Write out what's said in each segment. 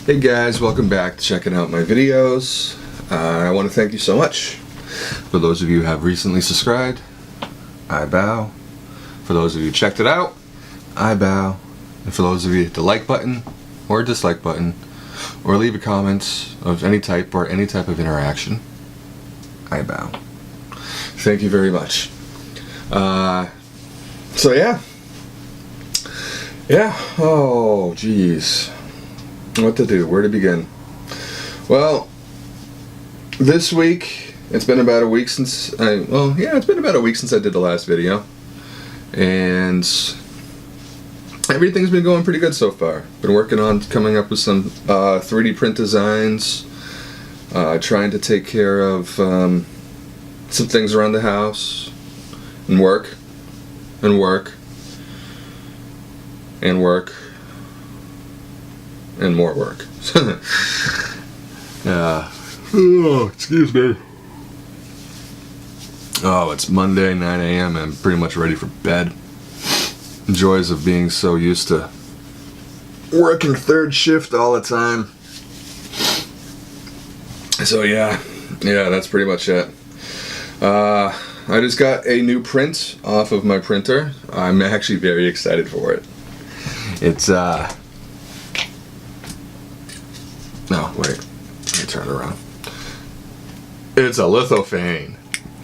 Hey guys, welcome back to checking out my videos. I want to thank you so much. For those of you who have recently subscribed, I bow. For those of you who checked it out, I bow. And for those of you who hit the like button or dislike button or leave a comment of any type or any type of interaction, I bow. Thank you very much. So yeah, oh geez, what to do, where to begin? Well, this week, it's been about a week since it's been about a week since I did the last video, and everything's been going pretty good so far. Been working on coming up with some 3D print designs, trying to take care of some things around the house, and work, and work, and work, and more work. Oh, excuse me. Oh, it's Monday, 9 a.m. I'm pretty much ready for bed. Joys of being so used to working third shift all the time. So yeah, that's pretty much it. I just got a new print off of my printer. I'm actually very excited for it. It's no, wait, let me turn it around. It's a lithophane.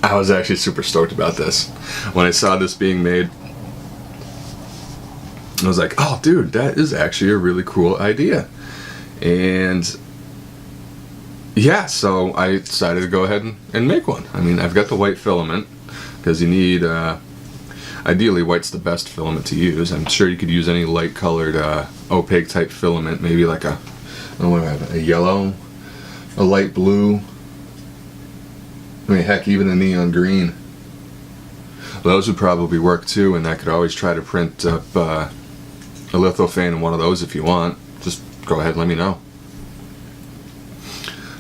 I was actually super stoked about this. When I saw this being made, I was like, oh dude, that is actually a really cool idea. And yeah, so I decided to go ahead and make one. I mean, I've got the white filament, because you need, ideally white's the best filament to use. I'm sure you could use any light colored, opaque type filament, maybe like a yellow, a light blue, I mean heck, even a neon green. Those would probably work too, and I could always try to print up a lithophane in one of those if you want. Just go ahead and let me know.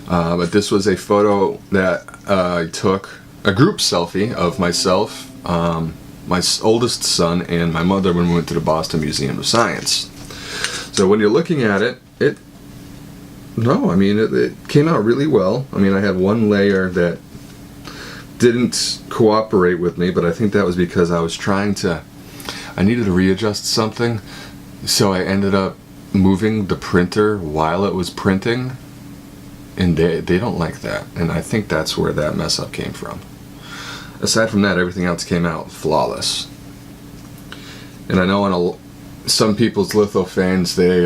But this was a photo that I took, a group selfie of myself, my oldest son, and my mother when we went to the Boston Museum of Science. So when you're looking at it, it came out really well. I mean, I had one layer that didn't cooperate with me, but I think that was because I needed to readjust something, so I ended up moving the printer while it was printing, and they don't like that, and I think that's where that mess up came from. Aside from that, everything else came out flawless. And I know on some people's lithophanes, they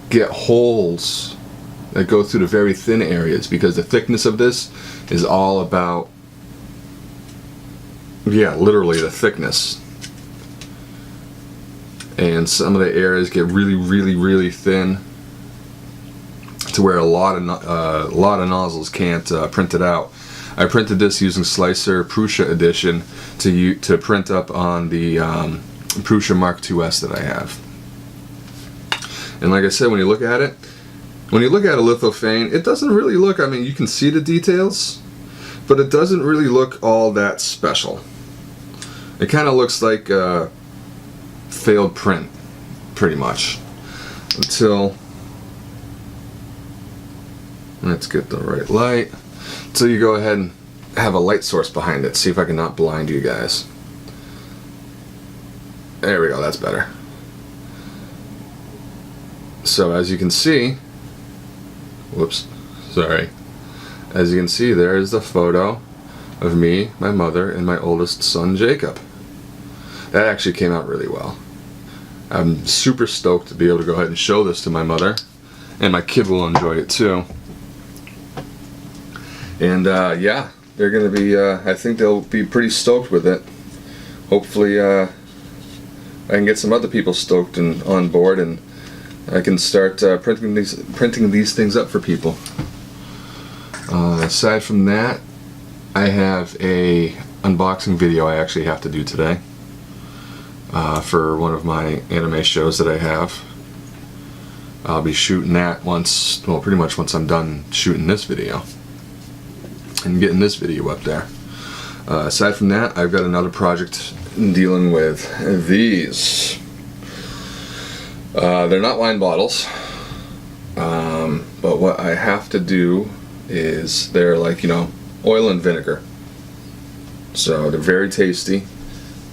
get holes that go through the very thin areas, because the thickness of this is all about, literally the thickness. And some of the areas get really, really, really thin, to where a lot of nozzles can't print it out. I printed this using Slicer Prusa Edition to print up on the Prusa Mark IIs that I have. And like I said, when you look at a lithophane, it doesn't really look, I mean, you can see the details, but it doesn't really look all that special. It kind of looks like a failed print, pretty much. Until, let's get the right light. So you go ahead and have a light source behind it. See if I can not blind you guys. There we go, that's better. So as you can see, as you can see, there is the photo of me, my mother, and my oldest son, Jacob. That actually came out really well. I'm super stoked to be able to go ahead and show this to my mother, and my kid will enjoy it too. And they're gonna be, I think they'll be pretty stoked with it. Hopefully I can get some other people stoked and on board, and I can start printing these things up for people. Aside from that, I have a unboxing video I actually have to do today for one of my anime shows that I have. I'll be shooting that pretty much once I'm done shooting this video and getting this video up there. Aside from that, I've got another project dealing with these. They're not wine bottles. but what I have to do is they're like, oil and vinegar. So they're very tasty.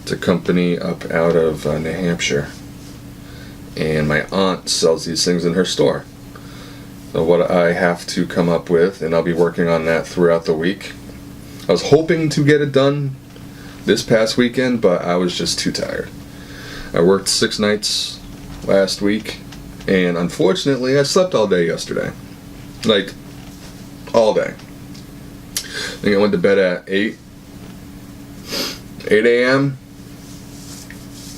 It's a company up out of New Hampshire. And my aunt sells these things in her store. So what I have to come up with, and I'll be working on that throughout the week. I was hoping to get it done this past weekend, but I was just too tired. I worked 6 nights last week, and unfortunately I slept all day yesterday. Like, all day. I think I went to bed at 8 a.m.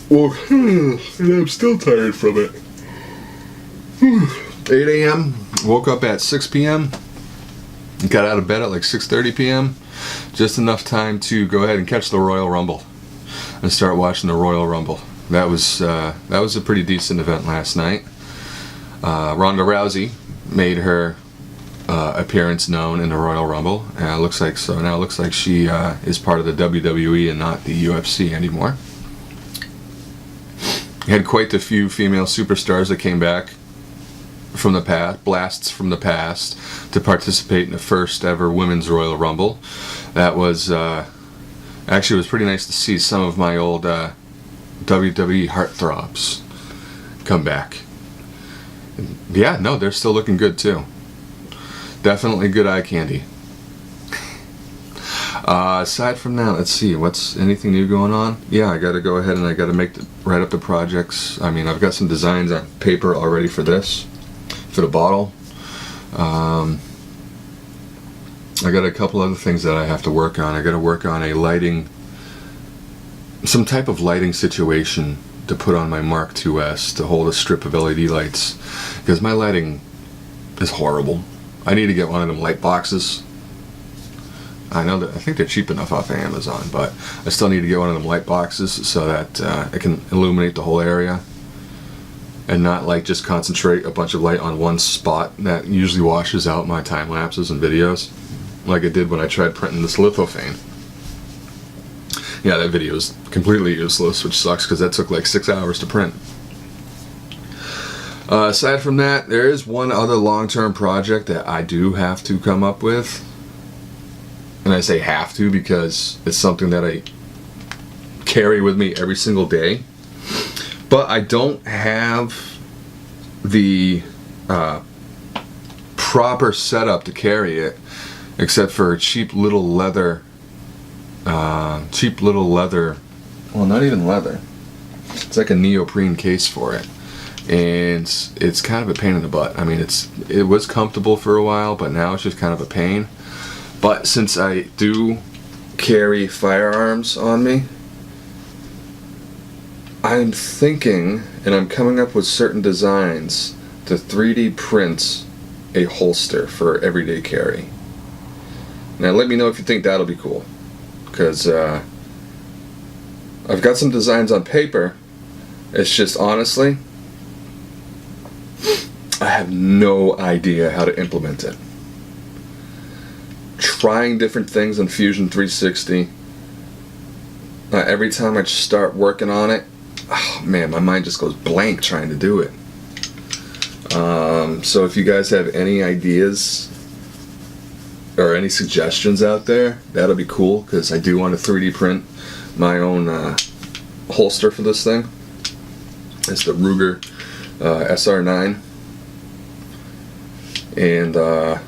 Well, and I'm still tired from it. 8 a.m. Woke up at 6 p.m. Got out of bed at like 6:30 p.m. Just enough time to go ahead and catch the Royal Rumble and start watching the Royal Rumble. That was a pretty decent event last night. Ronda Rousey made her appearance known in the Royal Rumble. Now it looks like she is part of the WWE and not the UFC anymore. Had quite a few female superstars that came back from the past, blasts from the past, to participate in the first ever Women's Royal Rumble. That was actually, it was pretty nice to see some of my old WWE heartthrobs come back. Yeah, no, they're still looking good too. Definitely good eye candy. Aside from that, let's see, what's anything new going on? Yeah, I gotta go ahead and I gotta write up the projects. I mean, I've got some designs on paper already for this, for the bottle. I got a couple other things that I have to work on. I gotta work on some type of lighting situation to put on my Mark IIs to hold a strip of LED lights, because my lighting is horrible. I need to get one of them light boxes. I think they're cheap enough off of Amazon, but I still need to get one of them light boxes so that it can illuminate the whole area and not like just concentrate a bunch of light on one spot that usually washes out my time lapses and videos, like it did when I tried printing this lithophane. Yeah, that video is completely useless, which sucks because that took like 6 hours to print. Aside from that, there is one other long-term project that I do have to come up with. And I say have to because it's something that I carry with me every single day. But I don't have the proper setup to carry it, except for a cheap little leather, well, not even leather. It's like a neoprene case for it. And it's kind of a pain in the butt. I mean, it was comfortable for a while, but now it's just kind of a pain. But since I do carry firearms on me, I'm thinking, and I'm coming up with certain designs to 3D print a holster for everyday carry. Now let me know if you think that'll be cool, because I've got some designs on paper. It's just, honestly, I have no idea how to implement it. Trying different things on Fusion 360. Every time I start working on it, oh man, my mind just goes blank trying to do it. So if you guys have any ideas or any suggestions out there, that'll be cool, because I do want to 3D print my own holster for this thing. It's the Ruger SR9. And I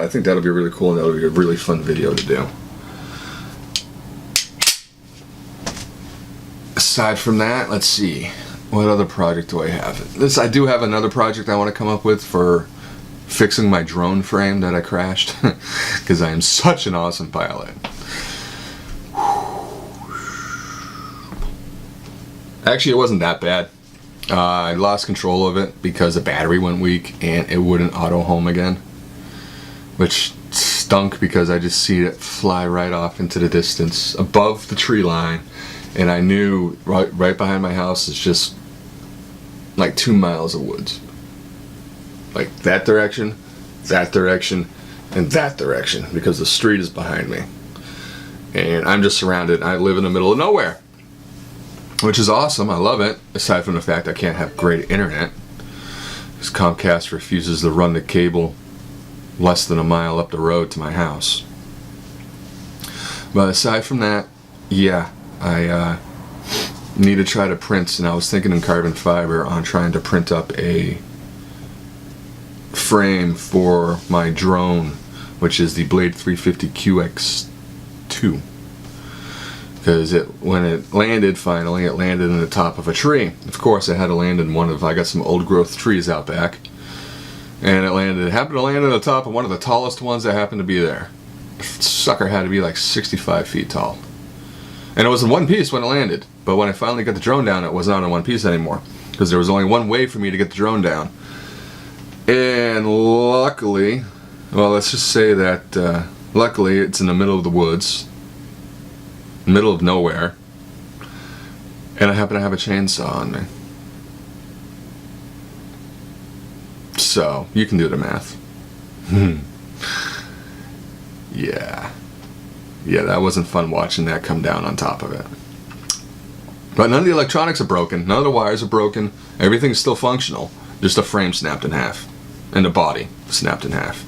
think that'll be really cool, and that'll be a really fun video to do. Aside from that, let's see, what other project do I have? I do have another project I want to come up with for fixing my drone frame that I crashed, because I am such an awesome pilot. Actually, it wasn't that bad. I lost control of it because the battery went weak and it wouldn't auto home again, which stunk because I just see it fly right off into the distance above the tree line, and I knew right behind my house is just like 2 miles of woods, like that direction, and that direction, because the street is behind me and I'm just surrounded. I live in the middle of nowhere, which is awesome. I love it, aside from the fact I can't have great internet, because Comcast refuses to run the cable less than a mile up the road to my house. But aside from that, yeah, I need to try to print, and I was thinking in carbon fiber on trying to print up a frame for my drone, which is the Blade 350 QX2. Because when it landed finally, it landed in the top of a tree. Of course, it had to land in I got some old growth trees out back. And it happened to land on the top of one of the tallest ones that happened to be there. The sucker had to be like 65 feet tall. And it was in one piece when it landed. But when I finally got the drone down, it was not in one piece anymore. Because there was only one way for me to get the drone down. And luckily, well, let's just say that luckily it's in the middle of the woods. Middle of nowhere, and I happen to have a chainsaw on me. So you can do the math. Yeah, that wasn't fun watching that come down on top of it. But none of the electronics are broken, none of the wires are broken, everything's still functional, just a frame snapped in half and the body snapped in half.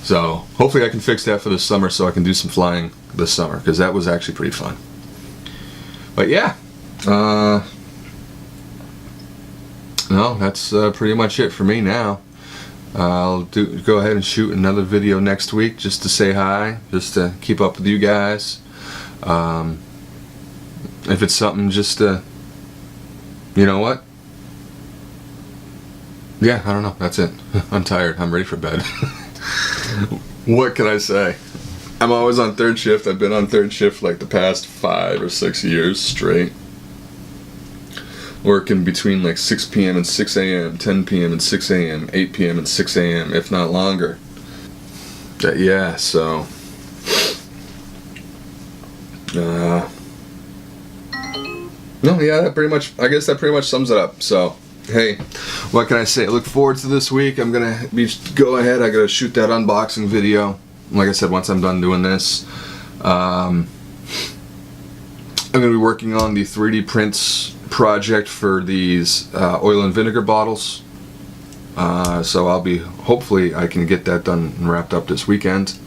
So hopefully I can fix that for this summer so I can do some flying this summer, because that was actually pretty fun. But yeah, no, that's pretty much it for me now. I'll go ahead and shoot another video next week just to say hi, just to keep up with you guys. If it's something just to, you know what? Yeah, I don't know, that's it. I'm tired, I'm ready for bed. What can I say? I'm always on third shift. I've been on third shift like the past 5 or 6 years straight. Working between like 6 p.m. and 6 a.m., 10 p.m. and 6 a.m., 8 p.m. and 6 a.m., if not longer. Yeah, so... No, yeah, that pretty much, I guess that pretty much sums it up. So, hey, what can I say? I look forward to this week. I'm gonna go ahead. I gotta shoot that unboxing video. Like I said, once I'm done doing this, I'm gonna be working on the 3D prints project for these oil and vinegar bottles. So hopefully I can get that done and wrapped up this weekend.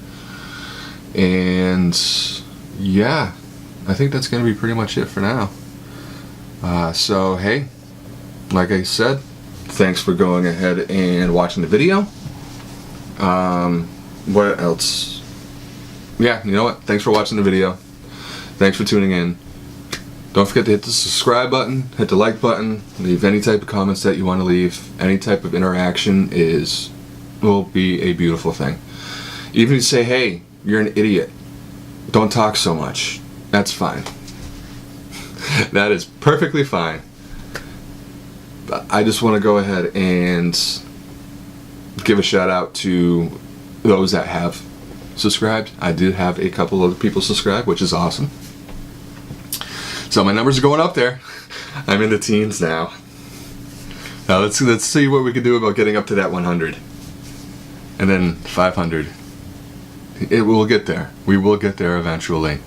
And yeah, I think that's gonna be pretty much it for now. So hey, like I said, thanks for going ahead and watching the video. What else? Yeah, you know what? Thanks for watching the video. Thanks for tuning in. Don't forget to hit the subscribe button, hit the like button, leave any type of comments that you want to leave. Any type of interaction will be a beautiful thing. Even if you say, hey, you're an idiot, don't talk so much. That's fine. That is perfectly fine. But I just want to go ahead and give a shout out to those that have subscribed. I did have a couple other people subscribe, which is awesome. So my numbers are going up there. I'm in the teens now. Now let's see what we can do about getting up to that 100. And then 500. It will get there. We will get there eventually.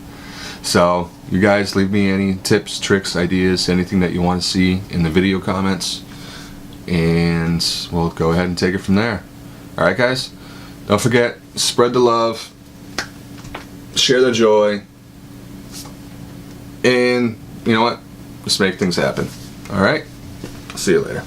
So you guys leave me any tips, tricks, ideas, anything that you want to see in the video comments, and we'll go ahead and take it from there. Alright guys, don't forget, spread the love, share the joy, and you know what, just make things happen. Alright, see you later.